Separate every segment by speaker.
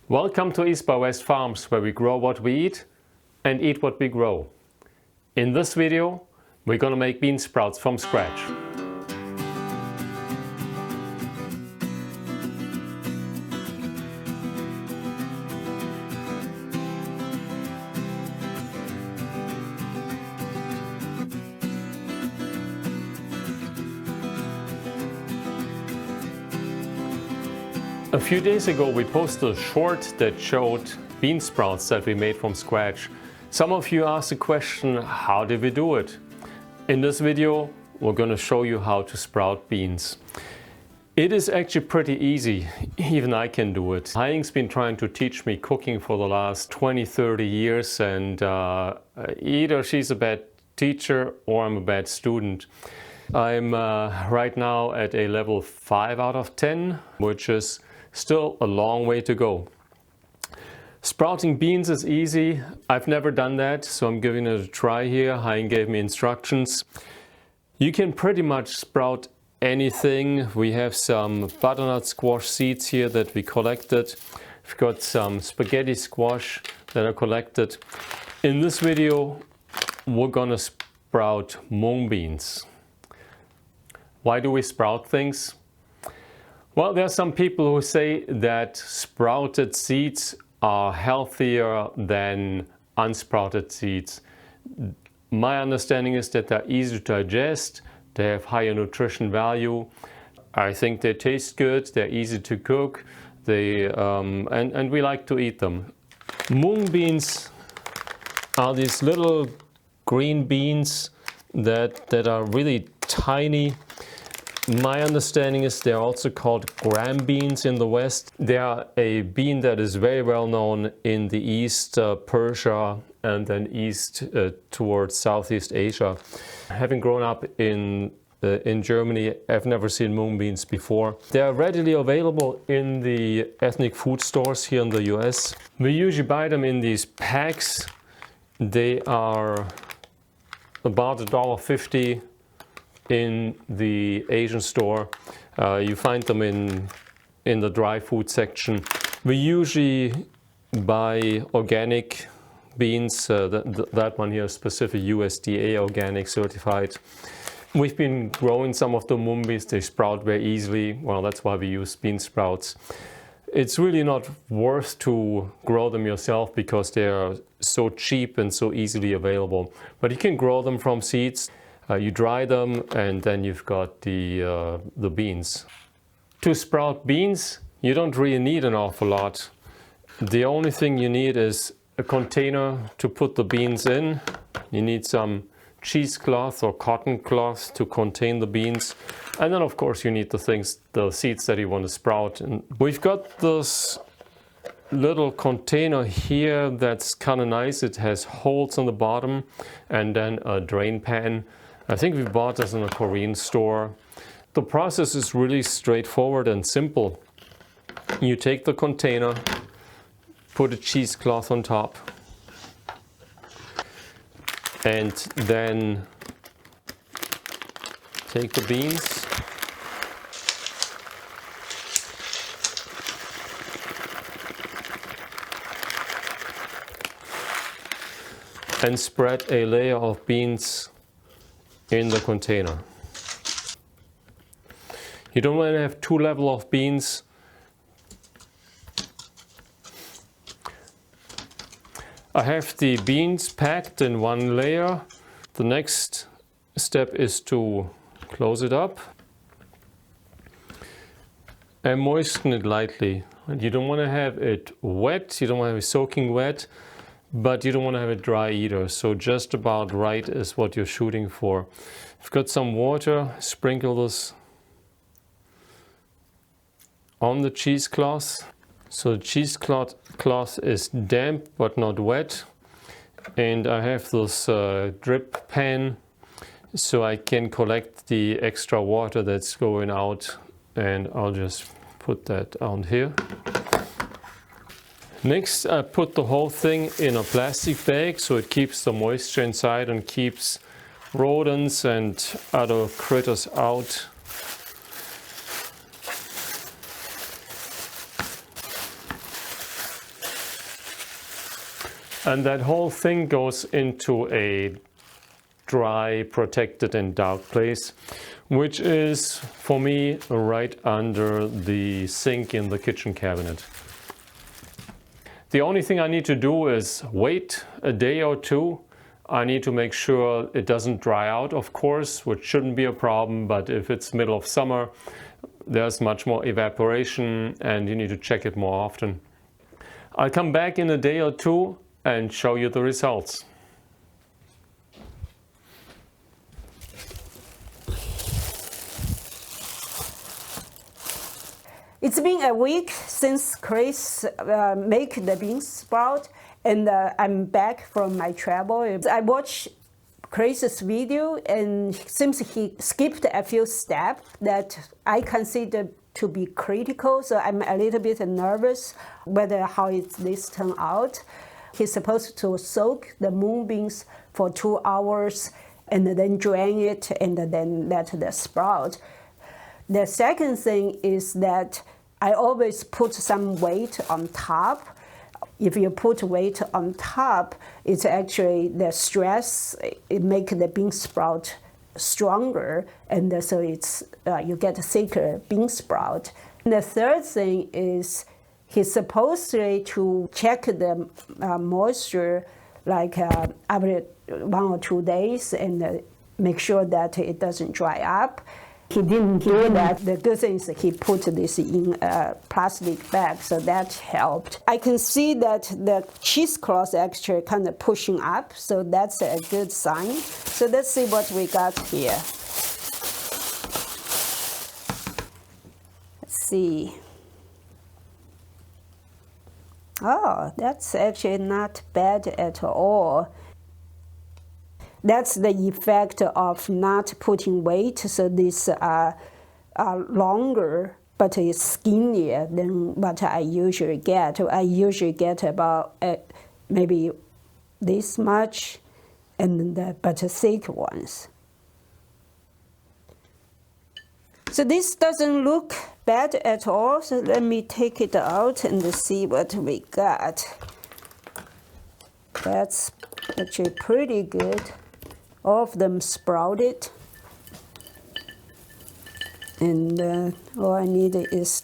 Speaker 1: Welcome to East by West Farms, where we grow what we eat and eat what we grow. In this video, we're gonna make bean sprouts from scratch. A few days ago we posted a short that showed bean sprouts that we made from scratch. Some of you asked the question, how did we do it? In this video we're going to show you how to sprout beans. It is actually pretty easy, even I can do it. Haiing's been trying to teach me cooking for the last 20-30 years, and either she's a bad teacher or I'm a bad student. I'm right now at a level 5 out of 10, which is still a long way to go. Sprouting beans is easy. I've never done that, so I'm giving it a try here. Haiing gave me instructions. You can pretty much sprout anything. We have some butternut squash seeds here that we collected. We've got some spaghetti squash that are collected. In this video, we're gonna sprout mung beans. Why do we sprout things? Well, there are some people who say that sprouted seeds are healthier than unsprouted seeds. My understanding is that they're easy to digest, they have higher nutrition value. I think they taste good, they're easy to cook, and we like to eat them. Mung beans are these little green beans that are really tiny. My understanding is they're also called gram beans in the West. They are a bean that is very well known in the East, Persia, and then east towards Southeast Asia. Having grown up in Germany, I've never seen mung beans before. They are readily available in the ethnic food stores here in the US. We usually buy them in these packs. They are about $1.50 in the Asian store. You find them in the dry food section. We usually buy organic beans. That one here is specific USDA organic certified. We've been growing some of the mung beans. They sprout very easily. Well, that's why we use bean sprouts. It's really not worth to grow them yourself because they are so cheap and so easily available. But you can grow them from seeds. You dry them and then you've got the beans. To sprout beans, you don't really need an awful lot. The only thing you need is a container to put the beans in. You need some cheesecloth or cotton cloth to contain the beans. And then of course you need the seeds that you want to sprout. And we've got this little container here that's kind of nice. It has holes on the bottom and then a drain pan. I think we bought this in a Korean store. The process is really straightforward and simple. You take the container, put a cheesecloth on top, and then take the beans, and spread a layer of beans in the container. You don't want to have two levels of beans. I have the beans packed in one layer. The next step is to close it up and moisten it lightly. And you don't want to have it wet, you don't want to have it soaking wet, but you don't want to have it dry either. So just about right is what you're shooting for. I've got some water, sprinkle this on the cheesecloth. So the cheesecloth is damp but not wet. And I have this drip pan so I can collect the extra water that's going out, and I'll just put that on here. Next, I put the whole thing in a plastic bag so it keeps the moisture inside and keeps rodents and other critters out. And that whole thing goes into a dry, protected and dark place, which is for me right under the sink in the kitchen cabinet. The only thing I need to do is wait a day or two. I need to make sure it doesn't dry out, of course, which shouldn't be a problem, but if it's middle of summer, there's much more evaporation and you need to check it more often. I'll come back in a day or two and show you the results.
Speaker 2: It's been a week since Chris make the bean sprout, and I'm back from my travel. I watched Chris's video, and it seems he skipped a few steps that I consider to be critical. So I'm a little bit nervous whether how this turn out. He's supposed to soak the mung beans for 2 hours and then drain it and then let the sprout. The second thing is that I always put some weight on top. If you put weight on top, it's actually the stress, it makes the bean sprout stronger, and so it's you get a thicker bean sprout. And the third thing is he's supposedly to check the moisture like every 1 or 2 days and make sure that it doesn't dry up. He didn't do that. The good thing is he put this in a plastic bag, so that helped. I can see that the cheesecloth actually kind of pushing up, so that's a good sign. So let's see what we got here. Let's see. Oh, that's actually not bad at all. That's the effect of not putting weight, so this are longer, but it's skinnier than what I usually get. I usually get about maybe this much, and but thick ones. So this doesn't look bad at all, so let me take it out and see what we got. That's actually pretty good. All of them sprouted, and all I need is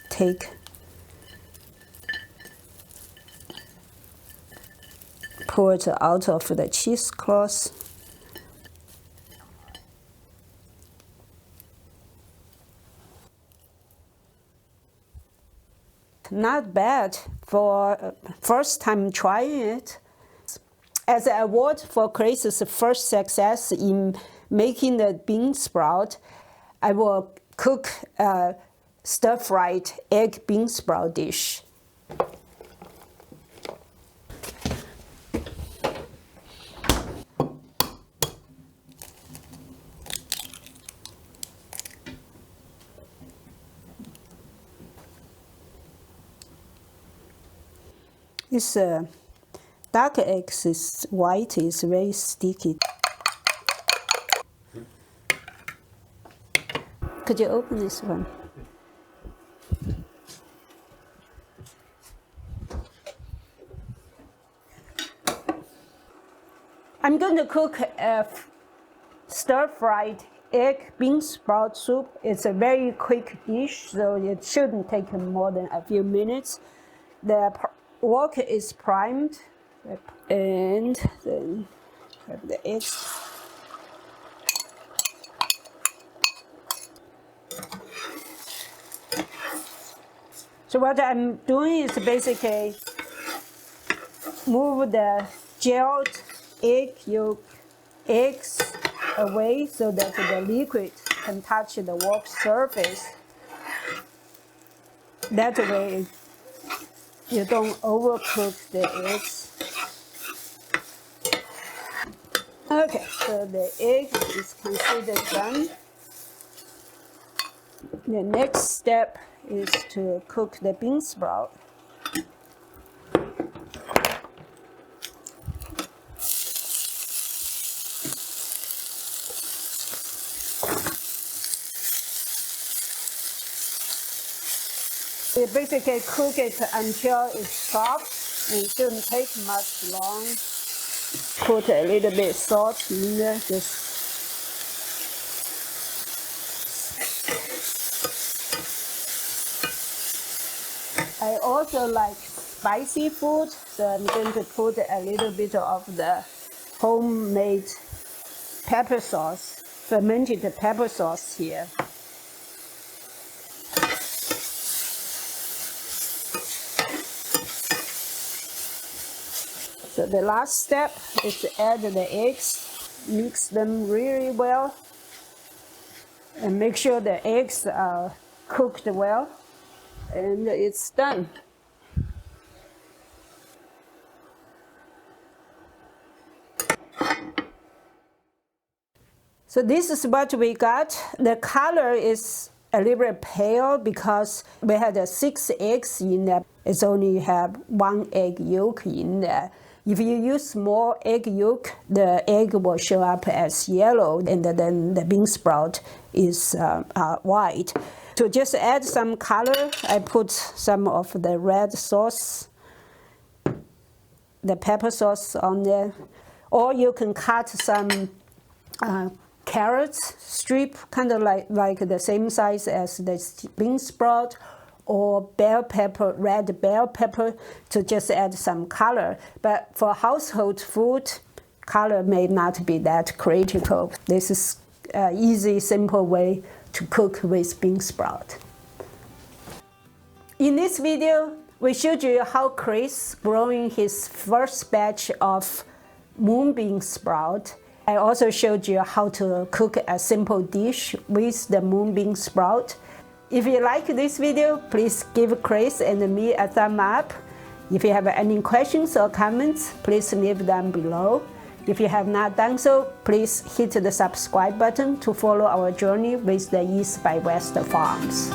Speaker 2: pour it out of the cheesecloth. Not bad for first time trying it. As an award for Chris's first success in making the bean sprout, I will cook a stir-fried egg bean sprout dish. This dark eggs is white, is very sticky. Could you open this one? I'm going to cook a stir-fried egg bean sprout soup. It's a very quick dish, so it shouldn't take more than a few minutes. The wok is primed, and then have the eggs. So what I'm doing is basically move the gelled eggs away so that the liquid can touch the wok surface. That way you don't overcook the eggs. Okay, so the egg is considered done. The next step is to cook the bean sprout. You basically cook it until it's soft, and it shouldn't take much long. put a little bit salt in there. Just I also like spicy food, so I'm going to put a little bit of the homemade pepper sauce, fermented pepper sauce here. So the last step is to add the eggs, mix them really well, and make sure the eggs are cooked well, and it's done. So this is what we got. The color is a little bit pale because we had 6 eggs in there. It's only have 1 egg yolk in there. If you use more egg yolk, the egg will show up as yellow, and then the bean sprout is white. To just add some color, I put some of the red sauce, the pepper sauce on there, or you can cut some carrots strip, kind of like the same size as the bean sprout, or bell pepper, red bell pepper, to just add some color. But for household food, color may not be that critical. This is an easy, simple way to cook with bean sprout. In this video, we showed you how Chris growing his first batch of mung bean sprout. I also showed you how to cook a simple dish with the mung bean sprout. If you like this video, please give Chris and me a thumb up. If you have any questions or comments, please leave them below. If you have not done so, please hit the subscribe button to follow our journey with the East by West Farms.